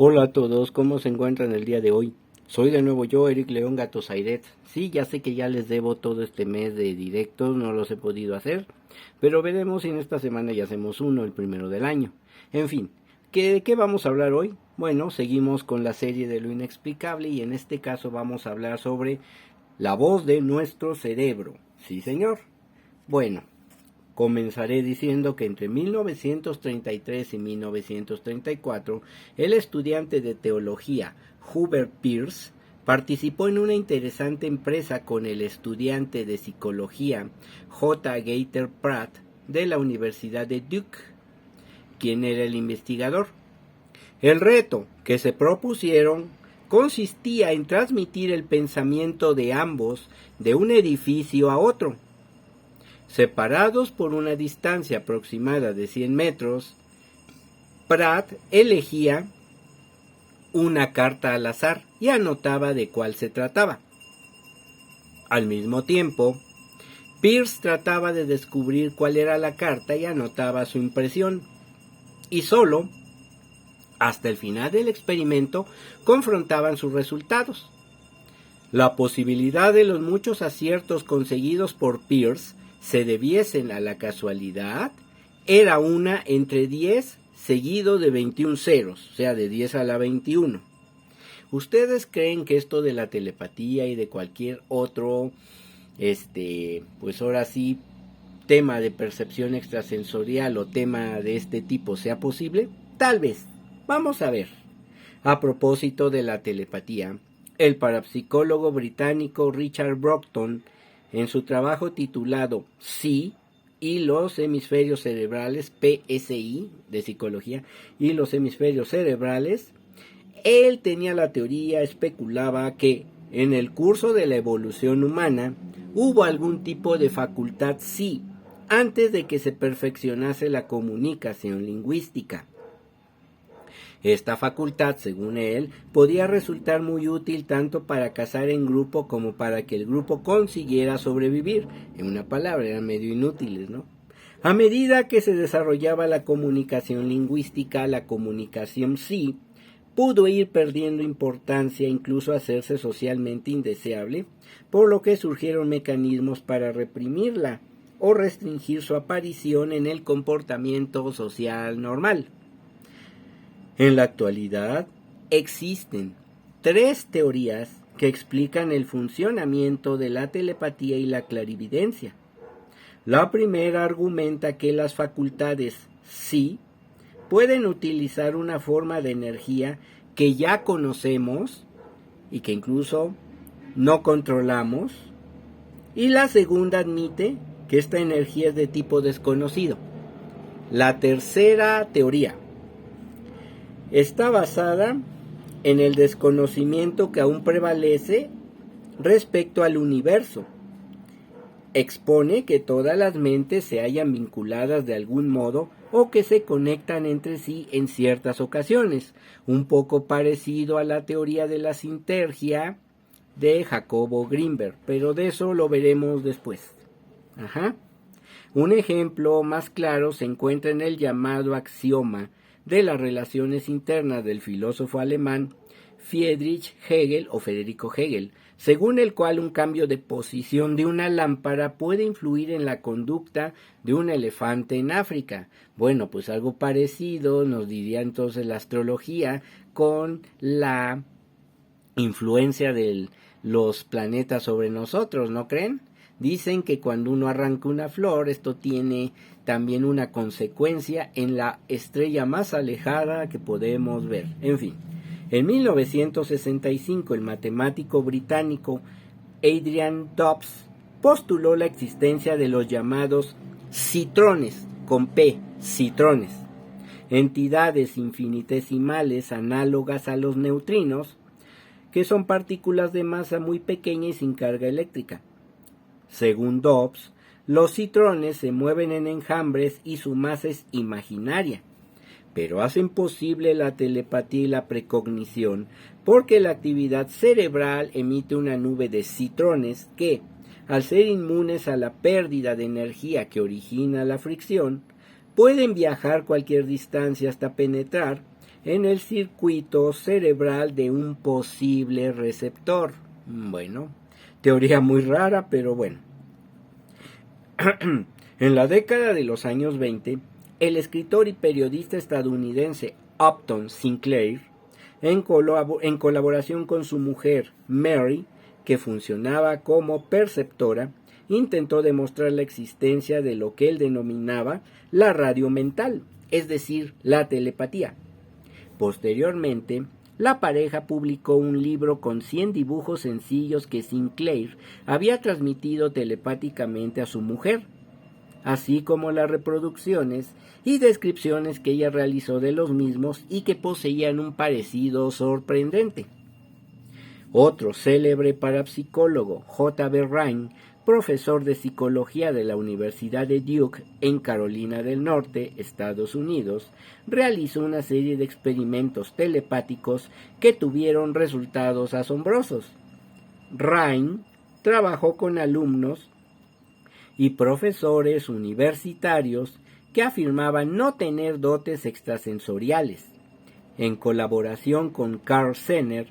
Hola a todos, ¿cómo se encuentran el día de hoy? Soy de nuevo yo, Eric León Gatosaidet. Sí, ya sé que ya les debo todo este mes de directos, no los he podido hacer, pero veremos si en esta semana ya hacemos uno, el primero del año. En fin, ¿de qué vamos a hablar hoy? Bueno, seguimos con la serie de lo inexplicable y en este caso vamos a hablar sobre la voz de nuestro cerebro. Sí, señor. Bueno, comenzaré diciendo que entre 1933 y 1934, el estudiante de teología Hubert Peirce participó en una interesante empresa con el estudiante de psicología J. Gator Pratt de la Universidad de Duke, quien era el investigador. El reto que se propusieron consistía en transmitir el pensamiento de ambos de un edificio a otro. Separados por una distancia aproximada de 100 metros, Pratt elegía una carta al azar y anotaba de cuál se trataba. Al mismo tiempo, Peirce trataba de descubrir cuál era la carta y anotaba su impresión. Y solo, hasta el final del experimento, confrontaban sus resultados. La posibilidad de los muchos aciertos conseguidos por Peirce se debiesen a la casualidad era una entre 10 seguido de 21 ceros, o sea, de 10 a la 21. ¿Ustedes creen que esto de la telepatía y de cualquier otro, pues ahora sí, tema de percepción extrasensorial o tema de este tipo sea posible? Tal vez. Vamos a ver. A propósito de la telepatía, el parapsicólogo británico Richard Brockton, en su trabajo titulado Sí y los hemisferios cerebrales, PSI, de psicología, y los hemisferios cerebrales, él tenía la teoría, especulaba que en el curso de la evolución humana hubo algún tipo de facultad sí antes de que se perfeccionase la comunicación lingüística. Esta facultad, según él, podía resultar muy útil tanto para cazar en grupo como para que el grupo consiguiera sobrevivir. En una palabra, eran medio inútiles, ¿no? A medida que se desarrollaba la comunicación lingüística, la comunicación sí pudo ir perdiendo importancia e incluso hacerse socialmente indeseable, por lo que surgieron mecanismos para reprimirla o restringir su aparición en el comportamiento social normal. En la actualidad existen 3 teorías que explican el funcionamiento de la telepatía y la clarividencia. La primera argumenta que las facultades sí pueden utilizar una forma de energía que ya conocemos y que incluso no controlamos. Y la segunda admite que esta energía es de tipo desconocido. La tercera teoría está basada en el desconocimiento que aún prevalece respecto al universo. Expone que todas las mentes se hallan vinculadas de algún modo o que se conectan entre sí en ciertas ocasiones, un poco parecido a la teoría de la sinergia de Jacobo Grinberg, pero de eso lo veremos después. Un ejemplo más claro se encuentra en el llamado axioma de las relaciones internas del filósofo alemán Friedrich Hegel o Federico Hegel, según el cual un cambio de posición de una lámpara puede influir en la conducta de un elefante en África. Bueno, pues algo parecido nos diría entonces la astrología con la influencia de los planetas sobre nosotros, ¿no creen? Dicen que cuando uno arranca una flor, esto tiene también una consecuencia en la estrella más alejada que podemos ver. En fin, en 1965 el matemático británico Adrian Dobbs postuló la existencia de los llamados citrones, con P, citrones, entidades infinitesimales análogas a los neutrinos, que son partículas de masa muy pequeña y sin carga eléctrica. Según Dobbs, los citrones se mueven en enjambres y su masa es imaginaria, pero hacen posible la telepatía y la precognición porque la actividad cerebral emite una nube de citrones que, al ser inmunes a la pérdida de energía que origina la fricción, pueden viajar cualquier distancia hasta penetrar en el circuito cerebral de un posible receptor. Bueno, teoría muy rara, pero bueno. En la década de los años 20, el escritor y periodista estadounidense Upton Sinclair, en colaboración con su mujer Mary, que funcionaba como perceptora, intentó demostrar la existencia de lo que él denominaba la radio mental, es decir, la telepatía. Posteriormente, la pareja publicó un libro con 100 dibujos sencillos que Sinclair había transmitido telepáticamente a su mujer, así como las reproducciones y descripciones que ella realizó de los mismos y que poseían un parecido sorprendente. Otro célebre parapsicólogo, J.B. Rhine, profesor de psicología de la Universidad de Duke en Carolina del Norte, Estados Unidos, realizó una serie de experimentos telepáticos que tuvieron resultados asombrosos. Rhine trabajó con alumnos y profesores universitarios que afirmaban no tener dotes extrasensoriales. En colaboración con Carl Zener,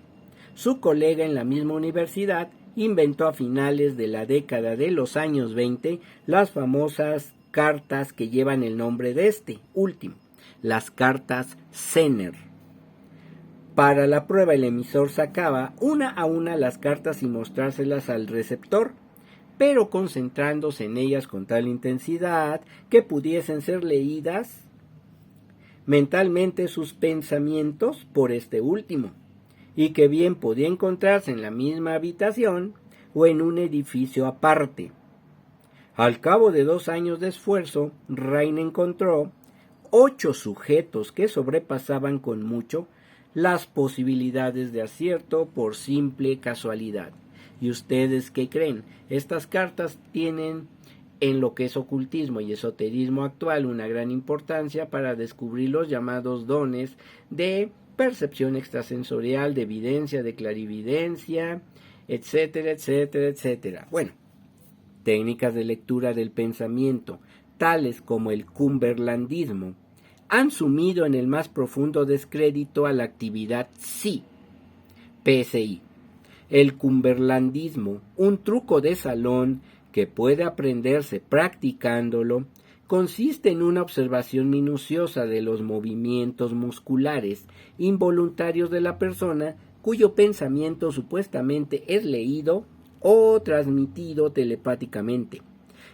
su colega en la misma universidad, inventó a finales de la década de los años 20 las famosas cartas que llevan el nombre de este último, las cartas Zener. Para la prueba el emisor sacaba una a una las cartas y mostrárselas al receptor, pero concentrándose en ellas con tal intensidad que pudiesen ser leídas mentalmente sus pensamientos por este último, y que bien podía encontrarse en la misma habitación o en un edificio aparte. Al cabo de 2 años de esfuerzo, Rhine encontró 8 sujetos que sobrepasaban con mucho las posibilidades de acierto por simple casualidad. ¿Y ustedes qué creen? Estas cartas tienen en lo que es ocultismo y esoterismo actual una gran importancia para descubrir los llamados dones de percepción extrasensorial, de evidencia, de clarividencia, etcétera, etcétera, etcétera. Bueno, técnicas de lectura del pensamiento, tales como el cumberlandismo, han sumido en el más profundo descrédito a la actividad PSI. El cumberlandismo, un truco de salón que puede aprenderse practicándolo, consiste en una observación minuciosa de los movimientos musculares involuntarios de la persona cuyo pensamiento supuestamente es leído o transmitido telepáticamente.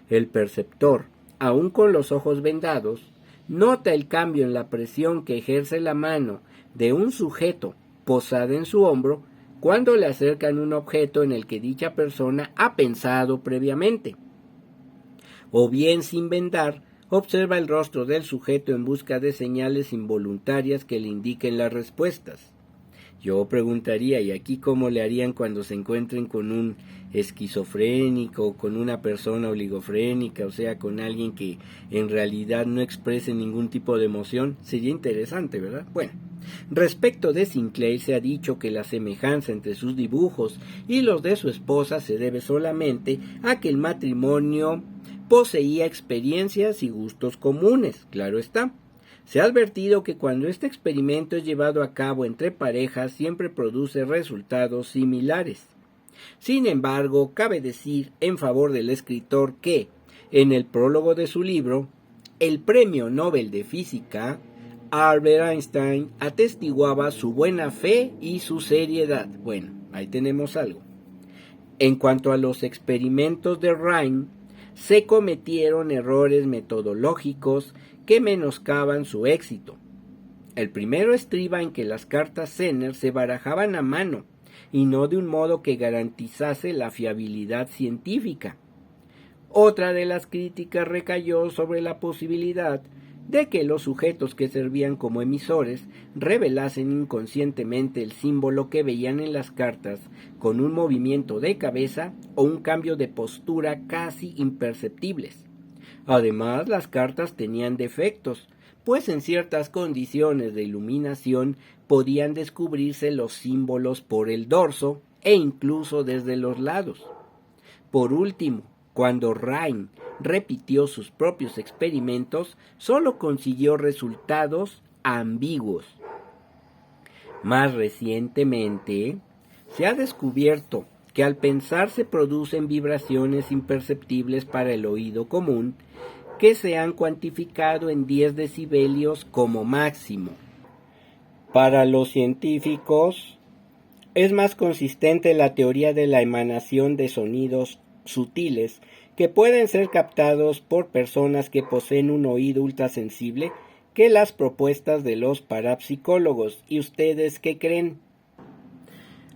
El perceptor, aun con los ojos vendados, nota el cambio en la presión que ejerce la mano de un sujeto posada en su hombro cuando le acercan un objeto en el que dicha persona ha pensado previamente. O bien sin vendar, observa el rostro del sujeto en busca de señales involuntarias que le indiquen las respuestas. Yo preguntaría, ¿y aquí cómo le harían cuando se encuentren con un esquizofrénico, con una persona oligofrénica, o sea, con alguien que en realidad no exprese ningún tipo de emoción? Sería interesante, ¿verdad? Bueno, respecto de Sinclair se ha dicho que la semejanza entre sus dibujos y los de su esposa se debe solamente a que el matrimonio poseía experiencias y gustos comunes, claro está. Se ha advertido que cuando este experimento es llevado a cabo entre parejas siempre produce resultados similares. Sin embargo, cabe decir en favor del escritor que, en el prólogo de su libro, el Premio Nobel de Física, Albert Einstein, atestiguaba su buena fe y su seriedad. Bueno, ahí tenemos algo. En cuanto a los experimentos de Rhine, se cometieron errores metodológicos que menoscaban su éxito. El primero estriba en que las cartas Zener se barajaban a mano y no de un modo que garantizase la fiabilidad científica. Otra de las críticas recayó sobre la posibilidad de que los sujetos que servían como emisores revelasen inconscientemente el símbolo que veían en las cartas con un movimiento de cabeza o un cambio de postura casi imperceptibles. Además, las cartas tenían defectos, pues en ciertas condiciones de iluminación podían descubrirse los símbolos por el dorso e incluso desde los lados. Por último, cuando Rhine repitió sus propios experimentos, solo consiguió resultados ambiguos. Más recientemente, se ha descubierto que al pensar se producen vibraciones imperceptibles para el oído común que se han cuantificado en 10 decibelios como máximo. Para los científicos, es más consistente la teoría de la emanación de sonidos sutiles que pueden ser captados por personas que poseen un oído ultrasensible que las propuestas de los parapsicólogos. ¿Y ustedes qué creen?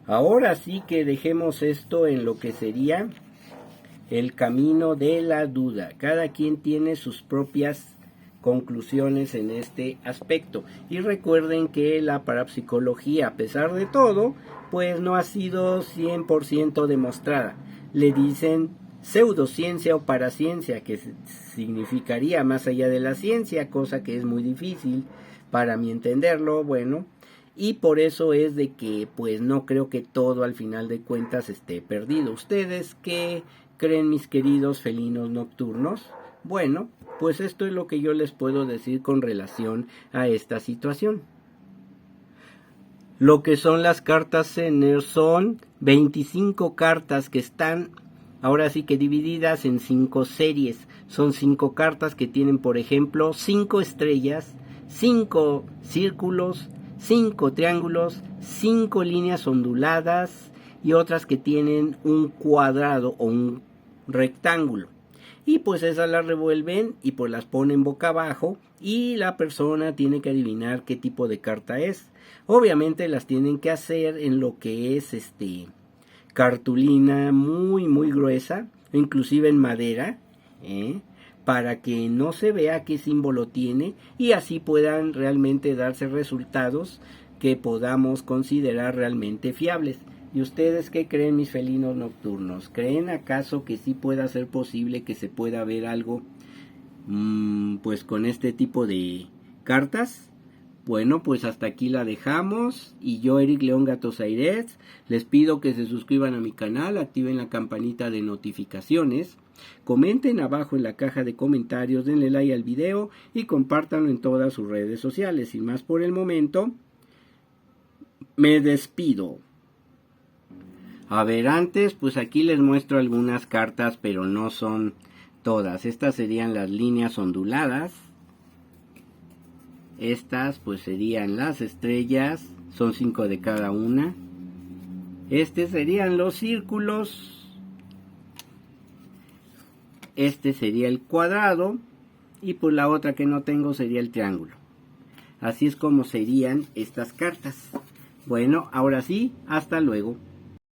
Ahora sí que dejemos esto en lo que sería el camino de la duda. Cada quien tiene sus propias conclusiones en este aspecto. Y recuerden que la parapsicología, a pesar de todo, pues no ha sido 100% demostrada. Le dicen pseudociencia o paraciencia, que significaría más allá de la ciencia, cosa que es muy difícil para mí entenderlo, bueno, y por eso es de que pues no creo que todo al final de cuentas esté perdido. ¿Ustedes qué creen, mis queridos felinos nocturnos? Bueno, pues esto es lo que yo les puedo decir con relación a esta situación. Lo que son las cartas Zener son 25 cartas que están ahora sí que divididas en 5 series. Son 5 cartas que tienen, por ejemplo, 5 estrellas, 5 círculos, 5 triángulos, 5 líneas onduladas y otras que tienen un cuadrado o un rectángulo. Y pues esas las revuelven y pues las ponen boca abajo y la persona tiene que adivinar qué tipo de carta es. Obviamente las tienen que hacer en lo que es cartulina muy gruesa, inclusive en madera, para que no se vea qué símbolo tiene y así puedan realmente darse resultados que podamos considerar realmente fiables. ¿Y ustedes qué creen, mis felinos nocturnos? ¿Creen acaso que sí pueda ser posible que se pueda ver algo pues con este tipo de cartas? Bueno, pues hasta aquí la dejamos y yo, Eric León Gatosairetz, les pido que se suscriban a mi canal, activen la campanita de notificaciones, comenten abajo en la caja de comentarios, denle like al video y compártanlo en todas sus redes sociales. Sin más por el momento, me despido. A ver, antes, pues aquí les muestro algunas cartas, pero no son todas. Estas serían las líneas onduladas. Estas pues serían las estrellas, son 5 de cada una. Serían los círculos. Este sería el cuadrado. Y pues la otra que no tengo sería el triángulo. Así es como serían estas cartas. Bueno, ahora sí, hasta luego.